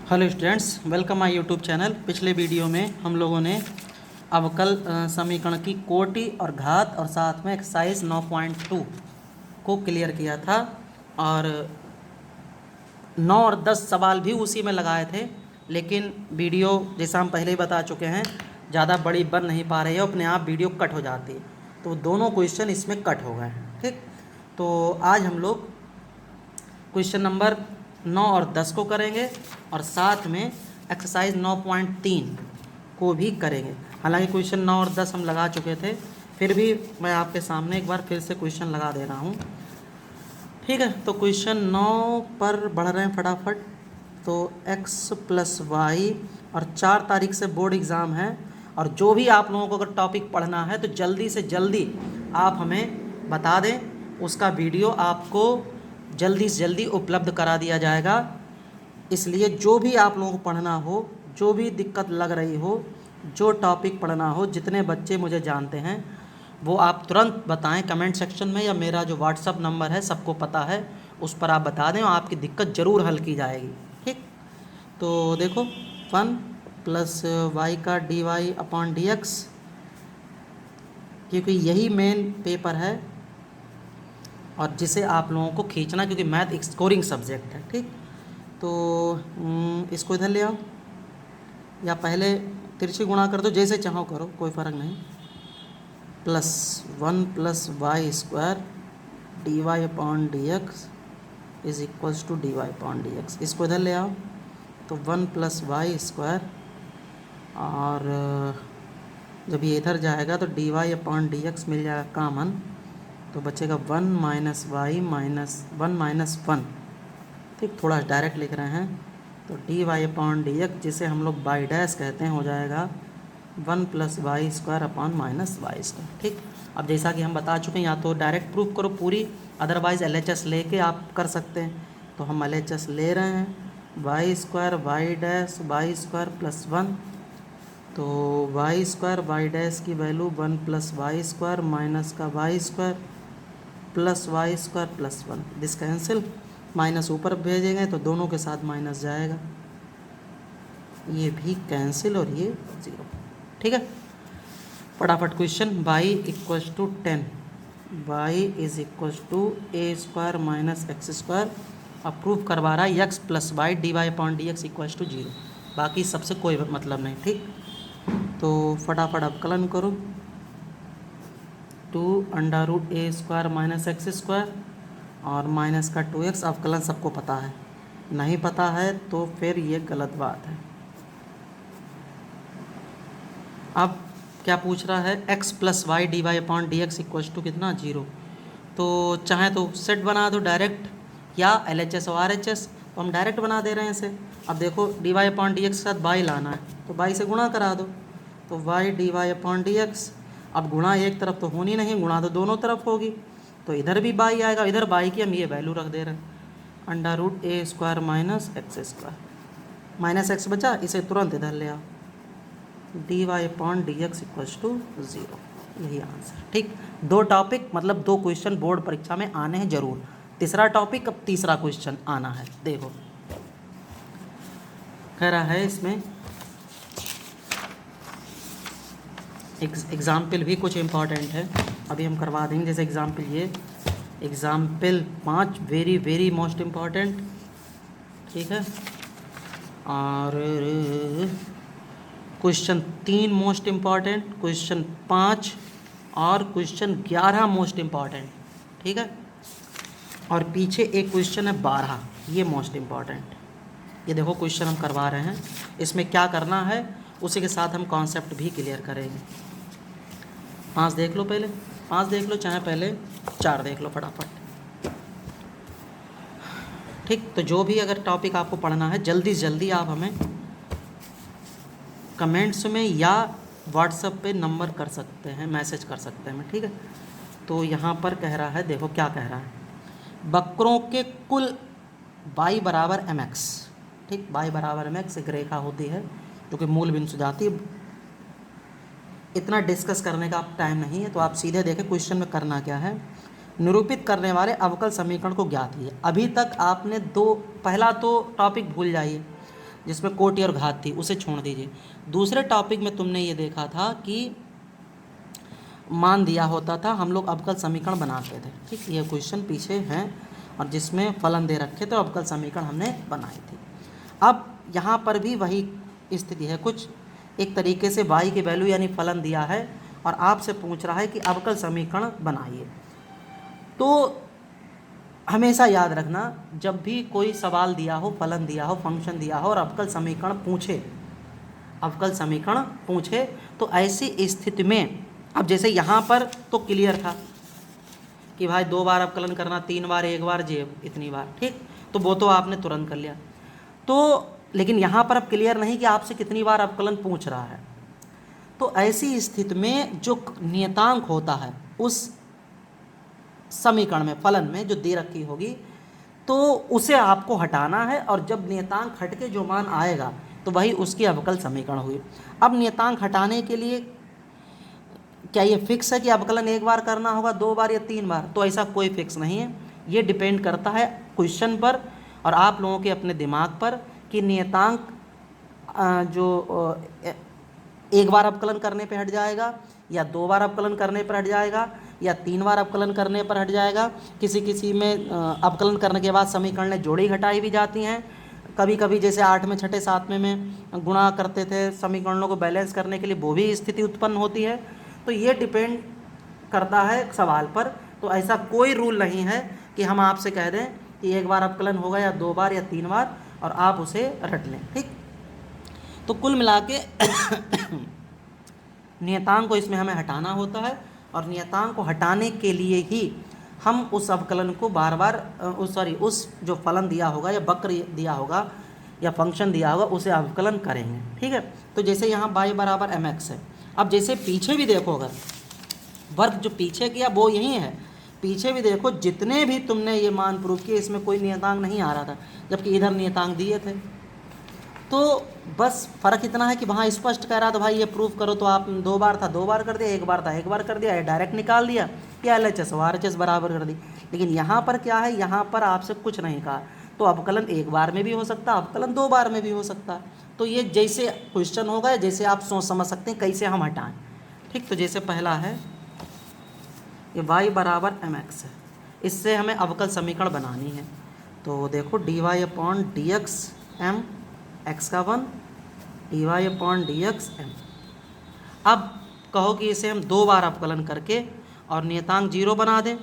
Hello students, welcome my YouTube channel. पिछले video में हम लोगों ने अवकल समीकरण की कोटि और घात और साथ में एक्सरसाइज 9.2 को क्लियर किया था और 9 और 10 सवाल भी उसी में लगाए थे। लेकिन वीडियो जैसा हम पहले ही बता चुके हैं ज़्यादा बड़ी बन नहीं पा रही है, अपने आप वीडियो कट हो जाती है, तो दोनों क्वेश्चन इसमें कट हो गए हैं। ठीक, तो आज हम लोग क्वेश्चन नंबर 9 और 10 को करेंगे और साथ में एक्सरसाइज 9.3 को भी करेंगे। हालांकि क्वेश्चन 9 और 10 हम लगा चुके थे, फिर भी मैं आपके सामने एक बार फिर से क्वेश्चन लगा दे रहा हूँ। ठीक है, तो क्वेश्चन 9 पर बढ़ रहे हैं फटाफट। तो x + y और 4 तारीख से बोर्ड एग्ज़ाम है, और जो भी आप लोगों को अगर टॉपिक पढ़ना है तो जल्दी से जल्दी आप हमें बता दें, उसका वीडियो आपको जल्दी से जल्दी उपलब्ध करा दिया जाएगा। इसलिए जो भी आप लोगों को पढ़ना हो, जो भी दिक्कत लग रही हो, जो टॉपिक पढ़ना हो, जितने बच्चे मुझे जानते हैं वो आप तुरंत बताएं कमेंट सेक्शन में, या मेरा जो व्हाट्सअप नंबर है सबको पता है, उस पर आप बता दें और आपकी दिक्कत ज़रूर हल की जाएगी। ठीक, तो देखो 1 + y का dy/dx, क्योंकि यही मेन पेपर है और जिसे आप लोगों को खींचना, क्योंकि मैथ एक स्कोरिंग सब्जेक्ट है। ठीक, तो इसको इधर ले आओ, या पहले तिरछी गुणा कर दो, जैसे चाहो करो, कोई फ़र्क नहीं। +1 + y² dy/dx = dy/dx। इसको इधर ले आओ, तो 1 + y² और जब ये इधर जाएगा तो dy/dx मिल जाएगा कॉमन, तो बचेगा 1 - y - 1 - 1। ठीक, थोड़ा डायरेक्ट लिख रहे हैं, तो dy/dx जिसे हम लोग बाई डैश कहते हैं हो जाएगा 1 + y² - y²। ठीक, अब जैसा कि हम बता चुके हैं, या तो डायरेक्ट प्रूफ करो पूरी, अदरवाइज़ LHS लेके आप कर सकते हैं। तो हम LHS ले रहे हैं, y² y' y² + 1, तो y² y' की वैल्यू 1 + y² माइनस का y² + y² + 1। This cancel, minus ऊपर भेजेंगे तो दोनों के साथ माइनस जाएगा, ये भी कैंसिल और ये 0। ठीक है, फटाफट question y = 10, y = a² - x²। Approve करवा रहा है x + y dy/dx = 0, बाकी सबसे कोई मतलब नहीं। ठीक, तो फटाफट अवकलन करो, 2 √a² - x² और माइनस का 2x। अवकलन सबको पता है, नहीं पता है तो फिर ये गलत बात है। अब क्या पूछ रहा है, x + y dy/dx = कितना 0। तो चाहे तो सेट बना दो डायरेक्ट, या LHS और RHS, तो हम डायरेक्ट बना दे रहे हैं इसे। अब देखो dy/dx के साथ y लाना है, तो y से गुणा करा दो, तो y dy/dx। अब गुणा एक तरफ तो होनी नहीं, गुणा तो दोनों तरफ होगी, तो इधर भी y आएगा, इधर y की हम ये वैल्यू रख दे रहे हैं, √a² - x²। माइनस x बचा, इसे तुरंत इधर ले आओ, dy/dx = 0। यही आंसर। ठीक, 2 टॉपिक मतलब 2 क्वेश्चन बोर्ड परीक्षा में आने हैं ज़रूर। तीसरा टॉपिक, अब तीसरा क्वेश्चन आना है। देखो कह रहा है इसमें एग्ज़ाम्पल भी कुछ इम्पॉर्टेंट है, अभी हम करवा देंगे। जैसे एग्ज़ाम्पल, ये example 5 very very most important. ठीक है, और क्वेश्चन 3 मोस्ट इम्पॉर्टेंट, क्वेश्चन 5 और क्वेश्चन 11 मोस्ट इम्पॉर्टेंट। ठीक है, और पीछे एक क्वेश्चन है 12, ये मोस्ट इम्पॉर्टेंट। ये देखो क्वेश्चन हम करवा रहे हैं, इसमें क्या करना है उसी के साथ हम कॉन्सेप्ट भी क्लियर करेंगे। 5 देख लो, पहले 5 देख लो, चाहे पहले 4 देख लो फटाफट। ठीक, तो जो भी अगर टॉपिक आपको पढ़ना है जल्दी से जल्दी आप हमें कमेंट्स में या व्हाट्सएप पे नंबर कर सकते हैं, मैसेज कर सकते हैं। ठीक है, तो यहाँ पर कह रहा है, देखो क्या कह रहा है, वक्रों के कुल y = mx। ठीक, y = mx एक रेखा होती है जो कि मूल बिंदु से जाती है। इतना डिस्कस करने का टाइम नहीं है, तो आप सीधे देखें क्वेश्चन में करना क्या है। निरूपित करने वाले अवकल समीकरण को ज्ञात कीजिए। अभी तक आपने पहला तो टॉपिक भूल जाइए, जिसमें कोटि और घात थी, उसे छोड़ दीजिए। दूसरे टॉपिक में तुमने ये देखा था कि मान दिया होता था, हम लोग अवकल समीकरण बनाते थे। ठीक, ये क्वेश्चन पीछे हैं और जिसमें फलन दे रखे थे, अवकल समीकरण हमने बनाई थी। अब यहाँ पर भी वही स्थिति है, कुछ एक तरीके से y की वैल्यू यानी फलन दिया है और आपसे पूछ रहा है कि अवकल समीकरण बनाइए। तो हमेशा याद रखना, जब भी कोई सवाल दिया हो, फलन दिया हो, फंक्शन दिया हो और अवकल समीकरण पूछे, तो ऐसी स्थिति में, अब जैसे यहाँ पर तो क्लियर था कि भाई 2 बार अवकलन करना, 3 बार, 1 बार, जे इतनी बार, ठीक, तो वो तो आपने तुरंत कर लिया। तो लेकिन यहाँ पर अब क्लियर नहीं कि आपसे कितनी बार अवकलन पूछ रहा है। तो ऐसी स्थिति में जो नियतांक होता है उस समीकरण में, फलन में जो दे रखी होगी, तो उसे आपको हटाना है और जब नियतांक हट के जो मान आएगा तो वही उसकी अवकल समीकरण हुई। अब नियतांक हटाने के लिए क्या ये फिक्स है कि अवकलन 1 बार करना होगा, 2 बार या 3 बार? तो ऐसा कोई फिक्स नहीं है, ये डिपेंड करता है क्वेश्चन पर और आप लोगों के अपने दिमाग पर कि नियतांक जो 1 बार अवकलन करने पे हट जाएगा या 2 बार अवकलन करने पर हट जाएगा या 3 बार अवकलन करने पर हट जाएगा। किसी में अवकलन करने के बाद समीकरण जोड़ी घटाई भी जाती हैं। कभी कभी जैसे 8 में, 6, 7 में गुणा करते थे समीकरणों को बैलेंस करने के लिए, वो भी स्थिति उत्पन्न होती है। तो ये डिपेंड करता है सवाल पर। तो ऐसा कोई रूल नहीं है कि हम आपसे कह दें कि 1 बार अवकलन होगा या 2 बार या 3 बार और आप उसे रट लें। ठीक, तो कुल मिला के नियतांक को इसमें हमें हटाना होता है और नियतांक को हटाने के लिए ही हम उस अवकलन को बार बार उस जो फलन दिया होगा या वक्र दिया होगा या फंक्शन दिया होगा उसे अवकलन करेंगे। ठीक है, तो जैसे यहाँ y बराबर mx है। अब जैसे पीछे भी देखो, अगर वर्क जो पीछे किया वो यही है, पीछे भी देखो जितने भी तुमने ये मान प्रूव किए इसमें कोई नियतांक नहीं आ रहा था, जबकि इधर नियतांक दिए थे। तो बस फ़र्क इतना है कि वहाँ स्पष्ट कह रहा था भाई ये प्रूफ करो, तो आप 2 बार था 2 बार कर दिया, 1 बार था 1 बार कर दिया, या डायरेक्ट निकाल दिया या LHS और RHS बराबर कर दी। लेकिन यहाँ पर क्या है, यहाँ पर आपसे कुछ नहीं कहा, तो अवकलन 1 बार में भी हो सकता है, अवकलन 2 बार में भी हो सकता है। तो ये जैसे क्वेश्चन होगा, जैसे आप सोच समझ सकते हैं कैसे हम हटाएं। ठीक, तो जैसे पहला है ये y बराबर mx है, इससे हमें अवकल समीकरण बनानी है। तो देखो dy/dx m x का 1 dy/dx m। अब कहो कि इसे हम 2 बार अवकलन करके और नियतांक 0 बना दें,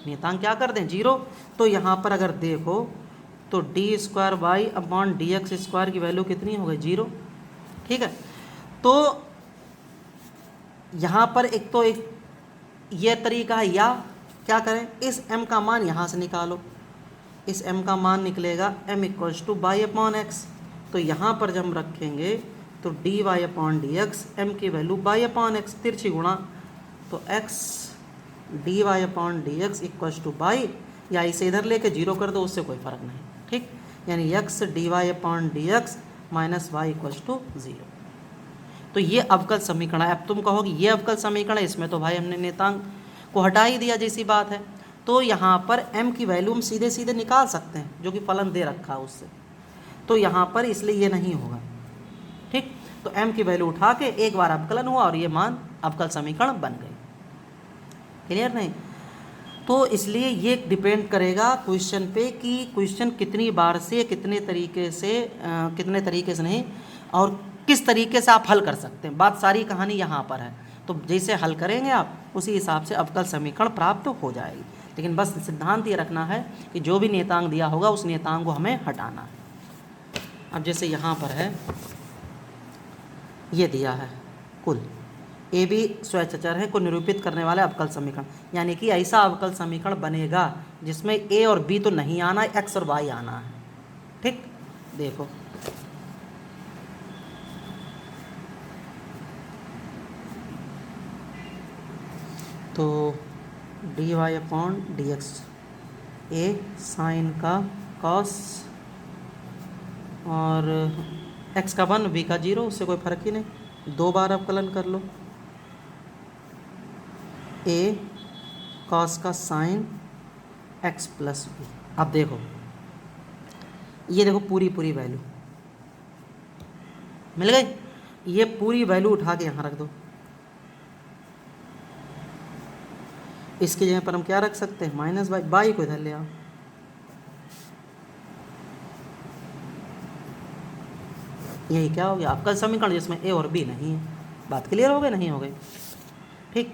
नियतांक क्या कर दें 0। तो यहाँ पर अगर देखो तो d² y/dx² की वैल्यू कितनी हो गई 0। ठीक है, तो यहाँ पर एक ये तरीका है, या क्या करें, इस m का मान यहाँ से निकालो, इस m का मान निकलेगा m = y/x। तो यहाँ पर जब हम रखेंगे तो dy/dx m की वैल्यू y/x तिरछी गुणा, तो x dy/dx = y, या इसे इधर लेके 0 कर दो, उससे कोई फ़र्क नहीं। ठीक, यानी x dy/dx माइनस y = 0। तो ये अवकल समीकरण है। अब तुम कहोगे ये अवकल समीकरण है, इसमें तो भाई हमने नियतांक को हटा ही दिया जैसी बात है। तो यहाँ पर m की वैल्यू हम सीधे सीधे निकाल सकते हैं जो कि फलन दे रखा है उससे, तो यहाँ पर इसलिए ये नहीं होगा। ठीक, तो m की वैल्यू उठा के 1 बार अवकलन हुआ और ये मान अवकल समीकरण बन गई। क्लियर नहीं? तो इसलिए ये डिपेंड करेगा क्वेश्चन पे कि क्वेश्चन कितनी बार से कितने तरीके से नहीं और किस तरीके से आप हल कर सकते हैं। बात सारी कहानी यहाँ पर है। तो जैसे हल करेंगे आप उसी हिसाब से अवकल समीकरण प्राप्त हो जाएगी। लेकिन बस सिद्धांत ये रखना है कि जो भी नियतांक दिया होगा उस नियतांक को हमें हटाना है। अब जैसे यहाँ पर है ये दिया है कुल ए बी स्वैच्छाचार है को निरूपित करने वाले अवकल समीकरण, यानी कि ऐसा अवकल समीकरण बनेगा जिसमें ए और बी तो नहीं आना है, एक्स और वाई आना है। ठीक, देखो तो dy/dx ए साइन का कॉस और x का 1 b का 0, उससे कोई फर्क ही नहीं। 2 बार अवकलन कर लो, a कॉस का साइन x + b। अब देखो ये देखो पूरी वैल्यू मिल गई। ये पूरी वैल्यू उठा के यहाँ रख दो। इसकी जगह पर हम क्या रख सकते हैं, माइनस बाई, बाई को इधर ले आओ। यही क्या हो गया आपका समीकरण जिसमें ए और बी नहीं है। बात क्लियर हो गई, नहीं हो गई? ठीक,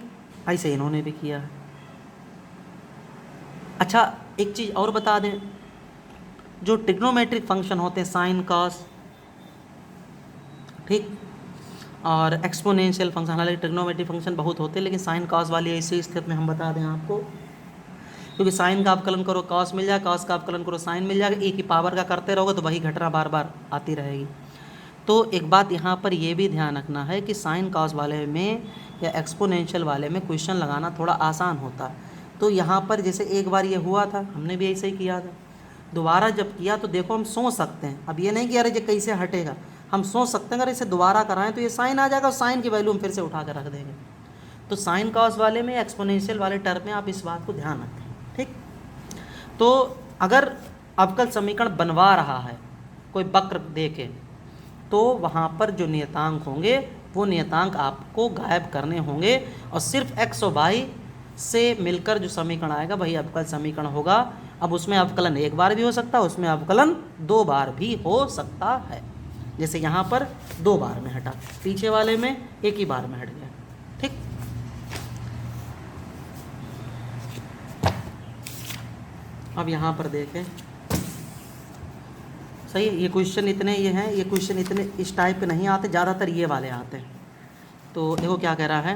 ऐसे इन्होंने भी किया है। अच्छा, एक चीज़ और बता दें, जो ट्रिग्नोमेट्रिक फंक्शन होते हैं साइन कॉस, ठीक, और एक्सपोनेंशियल फंक्शन, हालांकि ट्रिग्नोमेट्रिक फंक्शन बहुत होते हैं लेकिन साइन कॉस वाली ऐसी स्थिति में हम बता दें आपको, क्योंकि साइन का अवकलन करो कॉस मिल जाएगा, कॉस का अवकलन करो साइन मिल जाएगा, ए की पावर का करते रहोगे तो वही घटना बार बार आती रहेगी। तो एक बात यहाँ पर यह भी ध्यान रखना है कि साइन कॉस वाले में या एक्सपोनेंशियल वाले में क्वेश्चन लगाना थोड़ा आसान होता है। तो यहाँ पर जैसे एक बार ये हुआ था, हमने भी ऐसे ही किया था, दोबारा जब किया तो देखो हम सोच सकते हैं, अब ये नहीं कि अरे ये कैसे हटेगा, हम सोच सकते हैं अगर इसे दोबारा कराएं तो ये साइन आ जाएगा और साइन की वैल्यू हम फिर से उठा कर रख देंगे। तो साइन कॉस वाले में एक्सपोनेंशियल वाले टर्म में आप इस बात को ध्यान रखें, ठीक। तो अगर अवकल समीकरण बनवा रहा है कोई वक्र देके, तो वहाँ पर जो नियतांक होंगे वो नियतांक आपको गायब करने होंगे और सिर्फ एक्स और वाई से मिलकर जो समीकरण आएगा वही अवकल समीकरण होगा। अब उसमें अवकलन एक बार भी हो सकता है, उसमें अवकलन दो बार भी हो सकता है। जैसे यहाँ पर दो बार में हटा, पीछे वाले में एक ही बार में हट गया, ठीक। अब यहाँ पर देखें, सही है, ये क्वेश्चन इतने ये हैं, ये क्वेश्चन इतने इस टाइप के नहीं आते, ज़्यादातर ये वाले आते हैं। तो देखो क्या कह रहा है,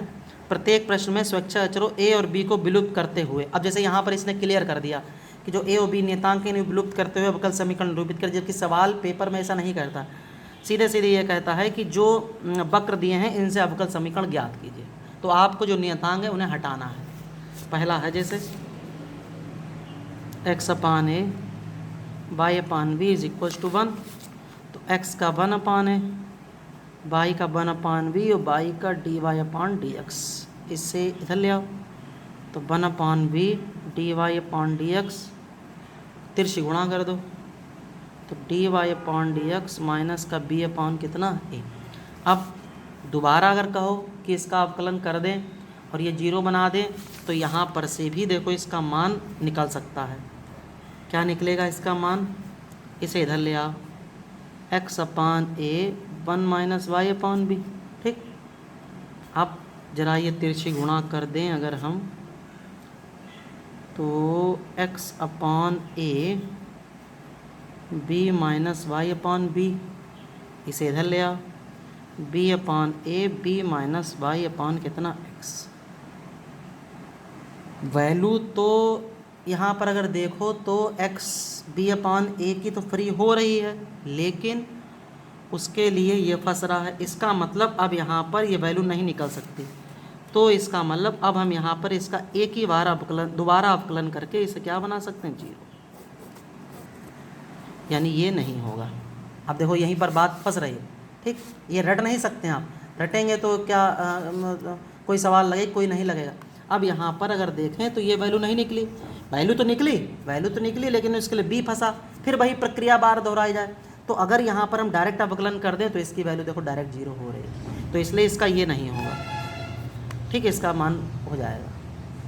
प्रत्येक प्रश्न में स्वेच्छा अचरों ए और बी को विलुप्त करते हुए, अब जैसे यहाँ पर इसने क्लियर कर दिया कि जो ए और बी नियतांक हैं विलुप्त करते हुए अवकल समीकरण निरूपित कर, जबकि सवाल पेपर में ऐसा नहीं करता, सीधे सीधे ये कहता है कि जो वक्र दिए हैं इनसे अवकल समीकरण ज्ञात कीजिए। तो आपको जो नियतांक है उन्हें हटाना है। पहला है जैसे x upon a y upon b is equal to 1, तो एक्स का 1 अपान है, वाई का 1 अपान बी और वाई का D Y upon d x, इससे इधर ले आओ। तो 1 अपान B D Y upon d x, तिरछी गुणा कर दो, तो D Y upon d x minus का बी अपान कितना ए। अब दोबारा अगर कहो कि इसका अवकलन कर दें और ये जीरो बना दें, तो यहाँ पर से भी देखो इसका मान निकल सकता है। क्या निकलेगा इसका मान, इसे इधर ले आओ, एक्स अपान ए 1 माइनस वाई अपान बी, ठीक। अब जरा ये तिरछी गुणा कर दें अगर हम, तो x upon a b minus y upon b, इसे इधर ले आओ, b upon a b minus y upon कितना एक्स। वैल्यू तो यहाँ पर अगर देखो तो एक्स बी अपान ए की तो फ्री हो रही है, लेकिन उसके लिए ये फंस रहा है। इसका मतलब अब यहाँ पर ये वैल्यू नहीं निकल सकती, तो इसका मतलब अब हम यहाँ पर इसका एक ही बार अवकलन, दोबारा अवकलन करके इसे क्या बना सकते हैं, जीरो, यानी ये नहीं होगा। अब देखो यहीं पर बात फंस रही है, ठीक। ये रट नहीं सकते आप, रटेंगे तो क्या कोई सवाल लगेगा, कोई नहीं लगेगा। अब यहाँ पर अगर देखें तो ये वैल्यू नहीं निकली, वैल्यू तो निकली लेकिन उसके लिए बी फंसा, फिर वही प्रक्रिया बार दोहराई जाए। तो अगर यहाँ पर हम डायरेक्ट अवकलन कर दें तो इसकी वैल्यू देखो डायरेक्ट जीरो हो रही है, तो इसलिए इसका ये नहीं होगा, ठीक, इसका मान हो जाएगा,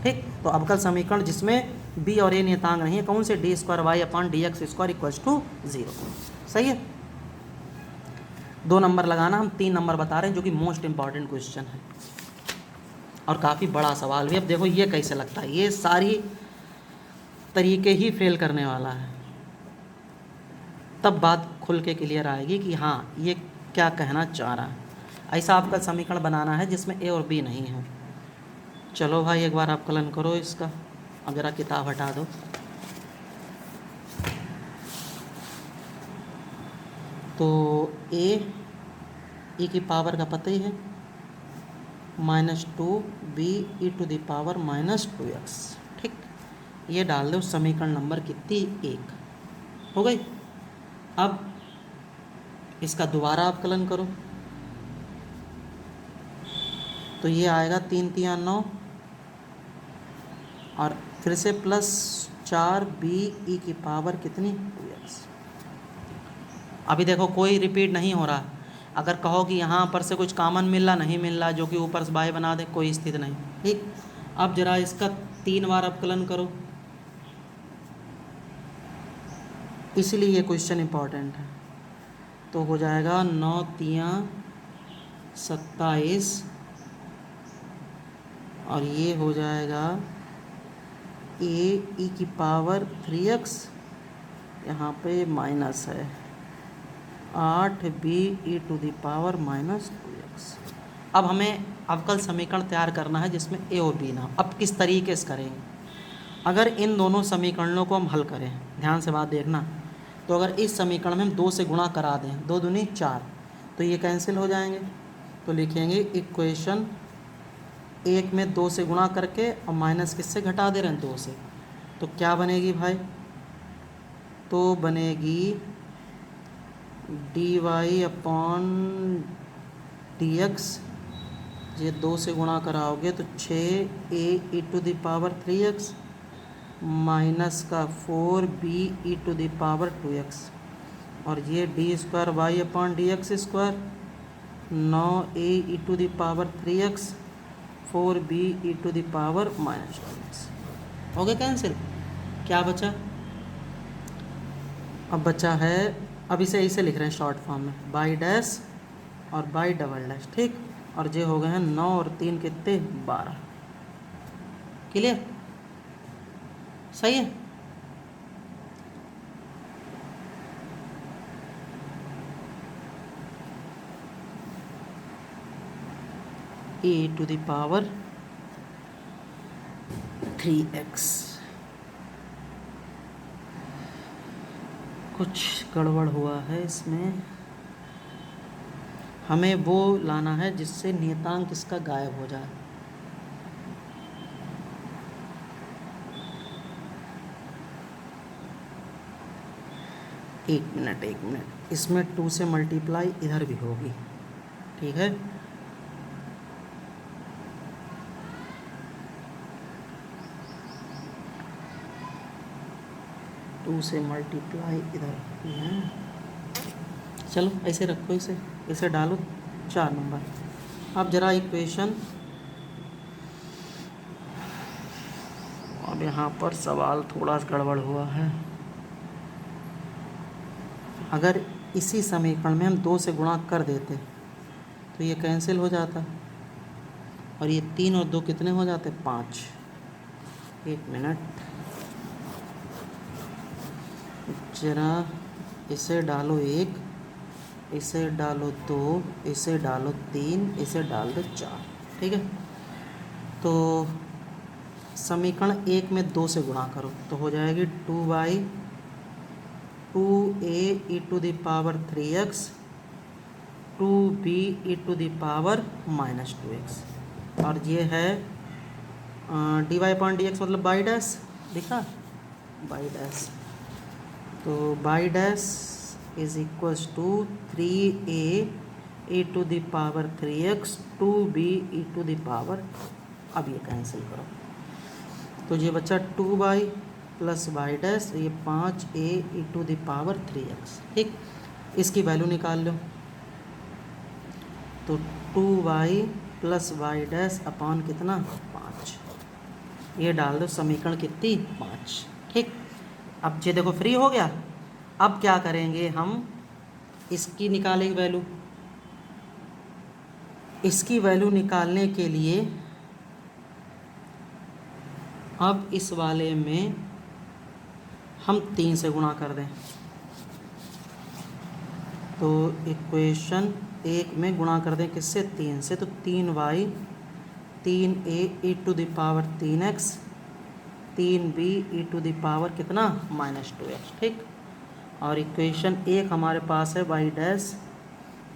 ठीक। तो अवकल समीकरण जिसमें बी और ए नियतांक नहीं है, कौन से, d square y upon d x square equals to 0, सही है। 2 नंबर लगाना, हम 3 नंबर बता रहे हैं जो कि मोस्ट इंपॉर्टेंट क्वेश्चन है और काफ़ी बड़ा सवाल भी। अब देखो ये कैसे लगता है, ये सारी तरीके ही फेल करने वाला है, तब बात खुल के क्लियर आएगी कि हाँ ये क्या कहना चाह रहा है। ऐसा आपका समीकरण बनाना है जिसमें ए और बी नहीं है। चलो भाई एक बार अवकलन करो इसका, अब जरा किताब हटा दो। तो ए की पावर का पता ही है -2 b e to the power -2x, ठीक। ये डाल दो समीकरण नंबर कितनी, 1 हो गई। अब इसका दोबारा अवकलन करो तो ये आएगा 3 3 9 और फिर से +4 बी ई की पावर कितनी, 2x। अभी देखो कोई रिपीट नहीं हो रहा, अगर कहो कि यहाँ पर से कुछ कॉमन मिल रहा, नहीं मिल रहा, जो कि ऊपर से बाय बना दे, कोई स्थिति नहीं। ठीक, अब जरा इसका 3 बार अवकलन करो, इसलिए ये क्वेश्चन इंपॉर्टेंट है। तो हो जाएगा 9 तियाँ 27 और ये हो जाएगा ए की पावर 3x, यहाँ पे माइनस है 8b e to the power -2x। अब हमें अवकल समीकरण तैयार करना है जिसमें ए और बी नाम। अब किस तरीके से करेंगे? अगर इन दोनों समीकरणों को हम हल करें, ध्यान से बात देखना, तो अगर इस समीकरण में हम 2 से गुणा करा दें, 2 दूनी 4, तो ये कैंसिल हो जाएंगे। तो लिखेंगे इक्वेशन 1 में 2 से गुणा करके और माइनस किससे घटा दे रहे हैं? 2 से। तो क्या बनेगी भाई? तो बनेगी dy अपॉन dx, ये 2 से गुणा कराओगे तो 6a e to the power 3x minus का 4b e to the power 2x, और ये d² y upon dx square 9a e to the power 3x 4b e to the power -2x। हो गया कैंसिल। क्या बचा? अब बचा है, अब इसे लिख रहे हैं शॉर्ट फॉर्म में, बाई डैश और बाई डबल डैश। ठीक, और ये हो गए हैं 9 और 3 कितने? 12। क्लियर? सही है। ए टू द पावर 3x। कुछ गड़बड़ हुआ है इसमें, हमें वो लाना है जिससे नियतांक इसका गायब हो जाए। एक मिनट, इसमें 2 से मल्टीप्लाई इधर भी होगी। ठीक है, टू से मल्टीप्लाई इधर होती है। चलो ऐसे रखो, इसे डालो 4 नंबर। अब जरा इक्वेशन, अब यहाँ पर सवाल थोड़ा सा गड़बड़ हुआ है। अगर इसी समीकरण में हम 2 से गुणा कर देते तो ये कैंसिल हो जाता, और ये 3 और 2 कितने हो जाते? 5। एक मिनट, जरा इसे डालो 1, इसे डालो 2, इसे डालो 3, इसे डाल दो 4। ठीक है, तो समीकरण 1 में 2 से गुणा करो तो हो जाएगी 2a e to the power 3x 2b e to the power -2x, और ये है dy अपॉन dx मतलब बाई डैश, दिखा बाई डैश। तो y dash is equals to 3a e to the power 3x 2b e to the power, अब ये cancel करो तो ये बचा 2y प्लस वाई डैश, ये 5a e to the power 3x। ठीक, इसकी वैल्यू निकाल लो, तो 2y plus Y dash upon कितना? 5। ये डाल दो, समीकरण कितनी? 5। ठीक, अब ये देखो फ्री हो गया। अब क्या करेंगे हम? इसकी निकालेंगे वैल्यू। इसकी वैल्यू निकालने के लिए अब इस वाले में हम 3 से गुणा कर दें, तो इक्वेशन 1 में गुणा कर दें किससे? 3 से, तो 3y 3a e to the power 3x 3b e to the power कितना? -2x। ठीक, और इक्वेशन 1 हमारे पास है y dash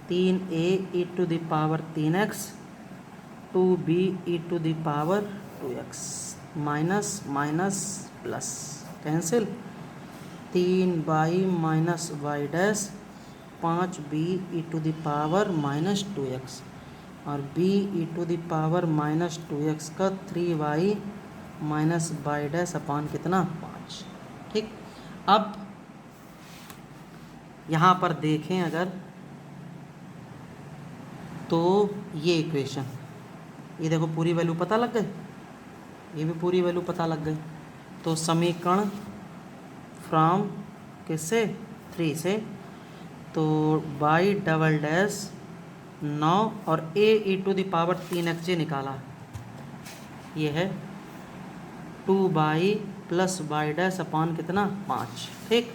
3a e to the power 3x 2b e to the power 2x minus minus plus cancel, 3y minus y dash 5b e to the power -2x, और b e to the power -2x का 3y minus y dash upon कितना? 5। ठीक, अब यहाँ पर देखें, अगर तो ये इक्वेशन, ये देखो पूरी वैल्यू पता लग गई, ये भी पूरी वैल्यू पता लग गई। तो समीकरण फ्रॉम किससे 3 से, तो बाई डबल डैश 9 और a e⁻³ 3xj निकाला, ये है 2 प्लस बाई डैश अपॉन कितना 5, ठीक,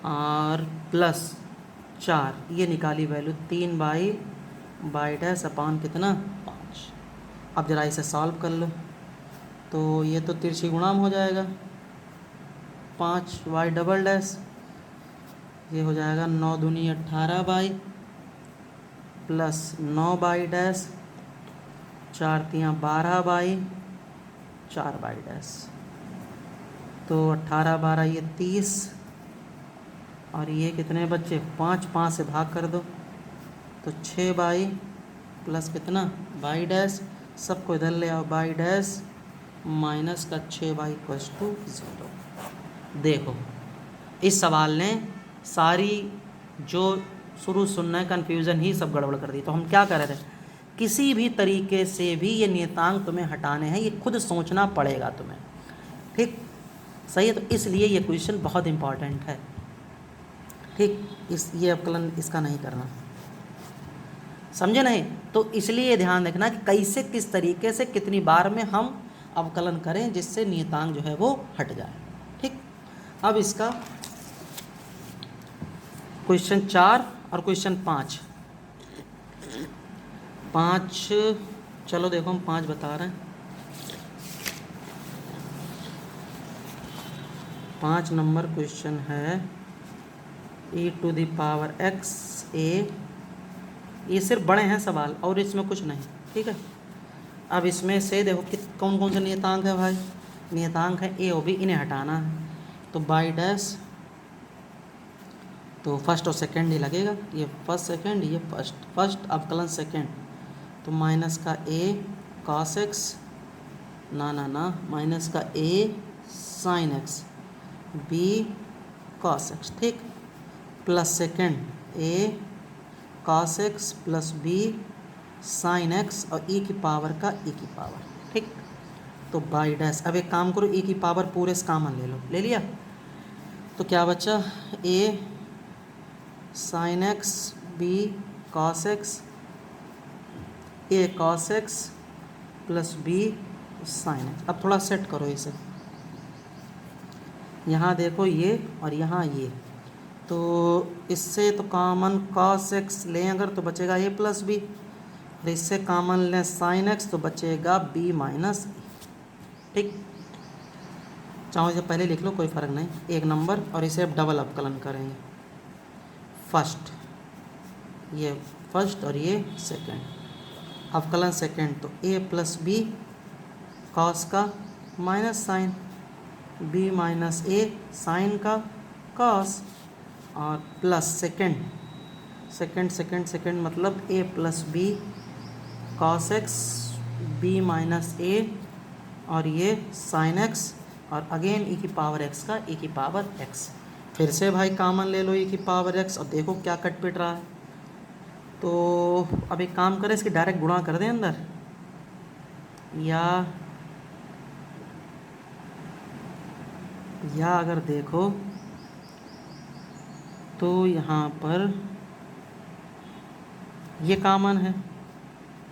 और प्लस 4 ये निकाली वैल्यू 3 बाई डैश अपॉन कितना 5। अब जरा इसे सॉल्व कर लो, तो ये तो तिरछी गुणाम हो जाएगा, 5 बाई डबल डैश, ये हो जाएगा 9 दूनी 18 by plus 9 by dash 4 तियाँ 12 by 4 by dash, तो 18 12 ये 30, और ये कितने बच्चे 5 से भाग कर दो, तो 6 बाई प्लस कितना बाई डैश, सबको इधर ले आओ, बाई डैश माइनस का 6 बाई इक्वल्स टू 0। देखो इस सवाल ने सारी जो शुरू सुनना कन्फ्यूज़न ही सब गड़बड़ कर दी। तो हम क्या कर रहे थे, किसी भी तरीके से भी ये नियतांक तुम्हें हटाने हैं, ये खुद सोचना पड़ेगा तुम्हें, ठीक, सही है। तो इसलिए ये क्वेश्चन बहुत इम्पॉर्टेंट है, ठीक, ये अवकलन इसका नहीं करना, समझे नहीं। तो इसलिए ध्यान रखना कि कैसे किस तरीके से कितनी बार में हम अवकलन करें जिससे नियतांक जो है वो हट जाए, ठीक। अब इसका क्वेश्चन 4 और क्वेश्चन 5, चलो देखो हम 5 बता रहे हैं। 5 नंबर क्वेश्चन है e⁻x a, ये सिर्फ बड़े हैं सवाल और इसमें कुछ नहीं, ठीक है। अब इसमें से देखो कि कौन कौन से नियतांक है भाई, नियतांक है a और b, इन्हें हटाना है, तो बाई डैश, तो फर्स्ट और सेकंड ही लगेगा, ये फर्स्ट सेकंड, ये फर्स्ट अवकलन सेकंड, तो माइनस का a cos x, ना माइनस का a sin x, b cos x, ठीक, plus second a cos x plus b sin x और e की पावर का e की पावर, ठीक। तो बाई डैश, अब एक काम करो, e की पावर पूरे से कॉमन ले लो, ले लिया, तो क्या बचा a sin x b cos x, a cos x plus b sin x। अब थोड़ा सेट करो इसे, यहाँ देखो ये और यहाँ ये, तो इससे तो कॉमन cos x लें अगर तो बचेगा a प्लस b, और इससे कॉमन लें sin x तो बचेगा b माइनस e, ठीक। चाहो इसे पहले लिख लो, कोई फ़र्क नहीं, एक नंबर, और इसे अब डबल अवकलन करेंगे, फर्स्ट, ये फर्स्ट और ये सेकंड, अवकलन सेकंड, तो a प्लस बी कॉस का minus sine, b minus a sine का कॉस, और प्लस सेकंड मतलब a plus b cos x, b minus a और ये साइन x, और अगेन e की पावर x का e की पावर x। फिर से भाई कॉमन ले लो e की पावर x, और देखो क्या कट पिट रहा है। तो अब एक काम करें, इसकी डायरेक्ट गुणा कर दें अंदर, या अगर देखो तो यहाँ पर ये कॉमन है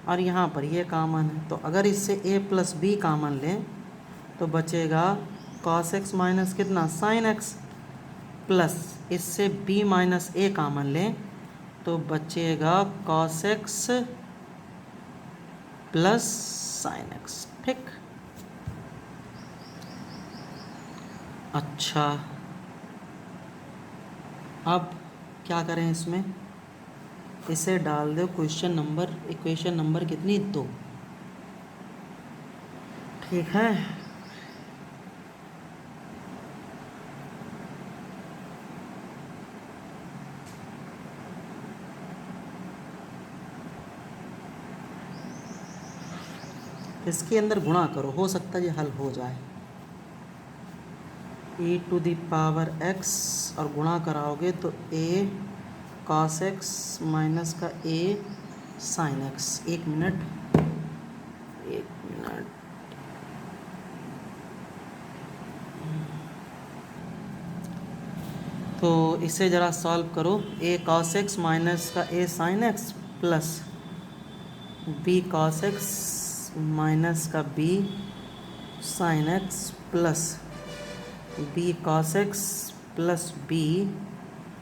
और यहाँ पर ये कॉमन है, तो अगर इससे a प्लस बी कॉमन लें तो बचेगा cos x माइनस कितना sin x, प्लस इससे b माइनस a कॉमन लें तो बचेगा cos x plus sin x, ठीक। अच्छा, अब क्या करें इसमें, इसे डाल दो इक्वेशन नंबर कितनी 2, ठीक है। इसके अंदर गुणा करो, हो सकता है ये हल हो जाए, e⁻x और गुणा कराओगे तो a cos x माइनस का a साइन एक्स। एक मिनट। तो इसे ज़रा सॉल्व करो। ए कॉस एक्स माइनस का a sine x plus b cos x minus का b sine x plus b cos x plus b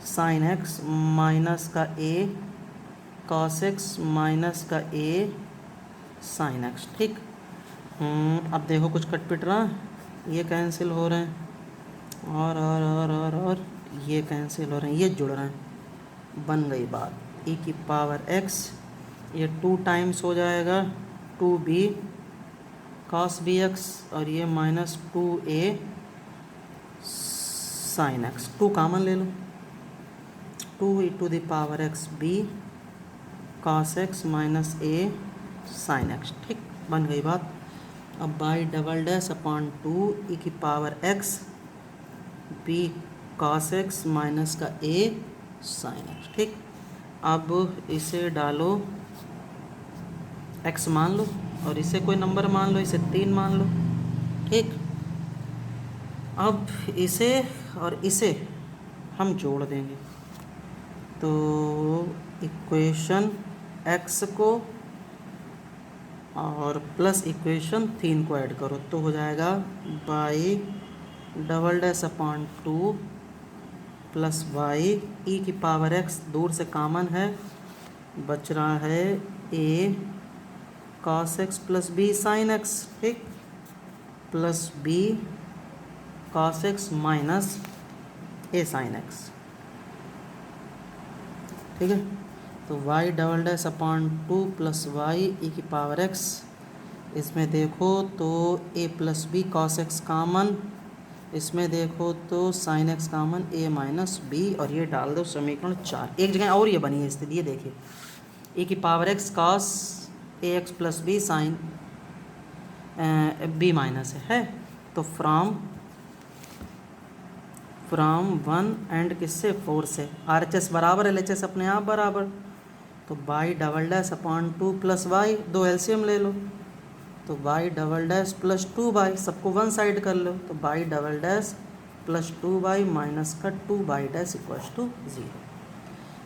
sine x minus का a cos x minus का a sine x. ठीक। अब देखो कुछ कटपिट रहा, ये कैंसिल हो रहे हैं और ये कैंसिल हो रहे हैं, ये जुड़ रहे हैं। बन गई बात। e की पावर x, ये 2 टाइम्स हो जाएगा 2b cos bx और ये minus 2a sign x। 2 common ले लो। 2 to the power x b cos x minus a sine x। ठीक, बन गई बात। अब y double dash upon 2 e की power x b cos x minus का a साइन x। ठीक। अब इसे डालो, x मान लो और इसे कोई नंबर मान लो, इसे 3 मान लो। ठीक। अब इसे और इसे हम जोड़ देंगे, तो इक्वेशन x को और प्लस इक्वेशन 3 को ऐड करो तो हो जाएगा by double dash upon 2 plus y e की पावर x दूर से कॉमन है, बच रहा है a cos x plus b sine x। ठीक, plus b cos x minus a sine x। ठीक है, तो y double dash upon 2 plus y e की पावर x, इसमें देखो तो a plus b cos x common, इसमें देखो तो sine x common a minus b, और ये डाल दो समीकरण 4। एक जगह और ये बनी है स्थिति, ये देखिए e की power x cos a x plus b sine b minus है। तो फ्रॉम 1 एंड किससे 4 से, RHS बराबर LHS अपने आप बराबर, तो y double dash upon 2 plus y, 2 LCM ले लो, तो y double dash plus 2 y, सबको वन साइड कर लो, तो y double dash plus 2 y minus का 2 बाई डैश इक्वल्स टू 0।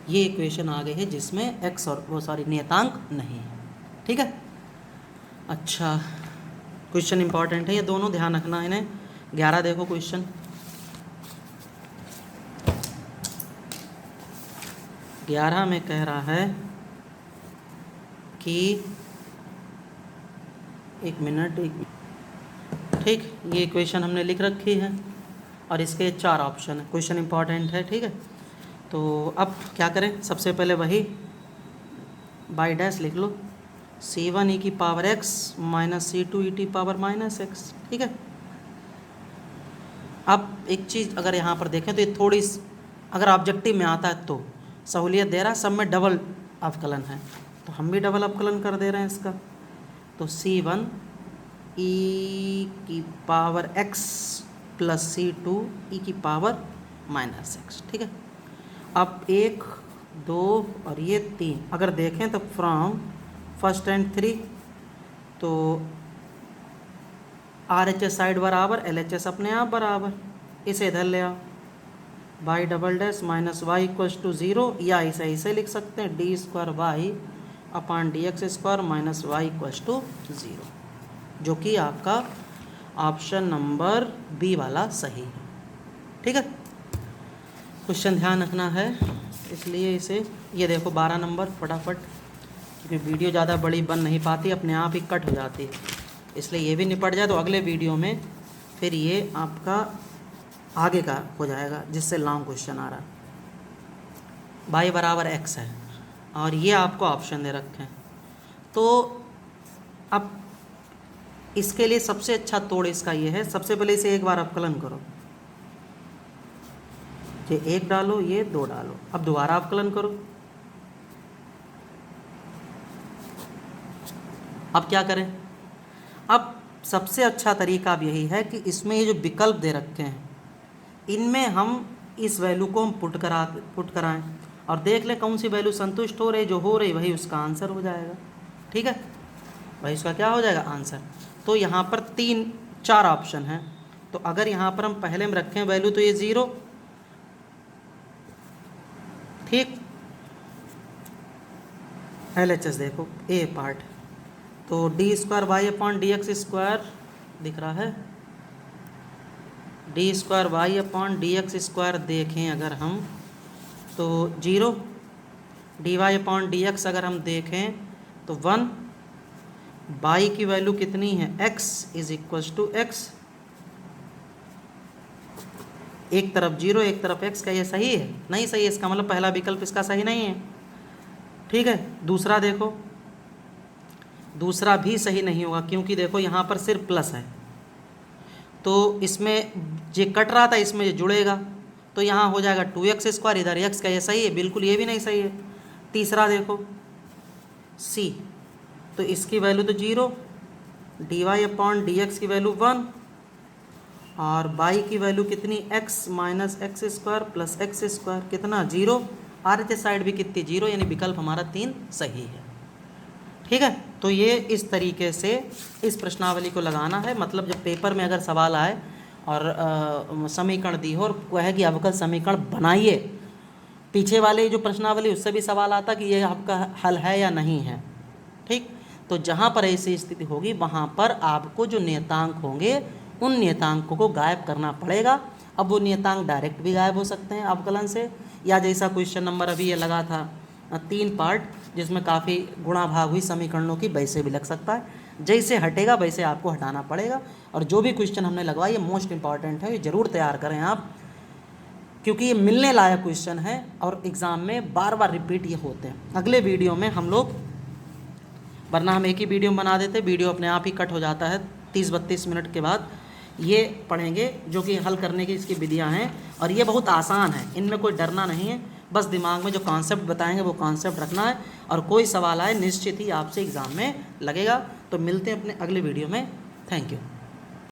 ये इक्वेशन आ गई है जिसमें x और वो सॉरी नियतांक नहीं है। ठीक है, अच्छा क्वेश्चन इंपॉर्टेंट है ये दोनों, ध्यान रखना इन्हें। 11 देखो क्वेश्चन। 11 में कह रहा है कि एक मिनट। ठीक, ये इक्वेशन हमने लिख रखी है और इसके 4 ऑप्शन है। क्वेश्चन इंपॉर्टेंट है। ठीक है, तो अब क्या करें, सबसे पहले वही बाई डैश लिख लो, c1 ई की power x minus c2 E T power minus x। ठीक है, अब एक चीज़ अगर यहाँ पर देखें तो ये थोड़ी, अगर ऑब्जेक्टिव में आता है तो सहूलियत दे रहा है, सब में डबल अवकलन है, तो हम भी डबल अवकलन कर दे रहे हैं इसका। तो c1 ई की पावर x प्लस c2 ई की पावर माइनस x। ठीक है, अब 1 2 और ये 3 अगर देखें तो फ्रॉम फर्स्ट एंड 3, तो RHS साइड बराबर LHS अपने आप बराबर, इसे इधर ले आओ, y double dash minus y equals to 0, या इसे लिख सकते हैं d square y upon d x square minus y equals to 0, जो कि आपका ऑप्शन नंबर बी वाला सही है। ठीक है, क्वेश्चन ध्यान रखना है, इसलिए इसे ये देखो 12 नंबर फटाफट, क्योंकि वीडियो ज़्यादा बड़ी बन नहीं पाती, अपने आप ही कट हो जाती है, इसलिए ये भी निपट जाए तो अगले वीडियो में फिर ये आपका आगे का हो जाएगा, जिससे लॉन्ग क्वेश्चन आ रहा है। बाई बराबर x है और ये आपको ऑप्शन दे रखे हैं, तो अब इसके लिए सबसे अच्छा तोड़ इसका ये है, सबसे पहले इसे एक बार अवकलन करो, ये 1 डालो, ये 2 डालो, अब दोबारा अवकलन करो। अब क्या करें, अब सबसे अच्छा तरीका अब यही है कि इसमें ये जो विकल्प दे रखे हैं इनमें हम इस वैल्यू को हम पुट कराएं, और देख ले कौन सी वैल्यू संतुष्ट हो रही, जो हो रही वही उसका आंसर हो जाएगा। ठीक है, वही उसका क्या हो जाएगा, आंसर। तो यहाँ पर 4 ऑप्शन हैं। तो अगर यहाँ पर हम पहले में रखें वैल्यू तो ये 0, ठीक। LHS देखो ए पार्ट, तो d²y/dx² दिख रहा है, d²y/dx² देखें अगर हम तो 0, dy/dx अगर हम देखें तो 1, y की वैल्यू कितनी है, x = x, एक तरफ 0 एक तरफ x, क्या ये सही है, नहीं सही है, इसका मतलब पहला विकल्प इसका सही नहीं है। ठीक है, दूसरा देखो, दूसरा भी सही नहीं होगा, क्योंकि देखो यहाँ पर सिर्फ प्लस है, तो इसमें जो कट रहा था इसमें जो जुड़ेगा, तो यहाँ हो जाएगा 2x², इधर x, क्या ये सही है, बिल्कुल ये भी नहीं सही है। तीसरा देखो C, तो इसकी वैल्यू तो 0, dy/dx की वैल्यू 1 और y की वैल्यू कितनी, x - x² + x², कितना 0, RHS साइड भी कितनी 0, यानी विकल्प हमारा 3 सही है। ठीक है, तो ये इस तरीके से इस प्रश्नावली को लगाना है। मतलब जब पेपर में अगर सवाल आए और समीकरण दी हो और कहे कि अवकल समीकरण बनाइए, पीछे वाले जो प्रश्नावली उससे भी सवाल आता कि ये आपका हल है या नहीं है। ठीक, तो जहाँ पर ऐसी स्थिति होगी वहाँ पर आपको जो नियतांक होंगे उन नियतांकों को गायब करना पड़ेगा। अब वो नियतांक डायरेक्ट भी गायब हो सकते हैं अवकलन से, या जैसा क्वेश्चन नंबर अभी ये लगा था 3 पार्ट जिसमें काफ़ी गुणा भाग हुई समीकरणों की, वैसे भी लग सकता है। जैसे हटेगा वैसे आपको हटाना पड़ेगा। और जो भी क्वेश्चन हमने लगवाया ये मोस्ट इंपॉर्टेंट है, ये ज़रूर तैयार करें आप, क्योंकि ये मिलने लायक क्वेश्चन है और एग्ज़ाम में बार बार रिपीट ये होते हैं। अगले वीडियो में हम लोग, वरना हम एक ही वीडियो में बना देते, वीडियो अपने आप ही कट हो जाता है 30-32 मिनट के बाद, ये पढ़ेंगे जो कि हल करने की इसकी विधियां हैं। और ये बहुत आसान है, इनमें कोई डरना नहीं है, बस दिमाग में जो कॉन्सेप्ट बताएंगे वो कॉन्सेप्ट रखना है, और कोई सवाल आए निश्चित ही आपसे एग्ज़ाम में लगेगा। तो मिलते हैं अपने अगले वीडियो में। Thank you.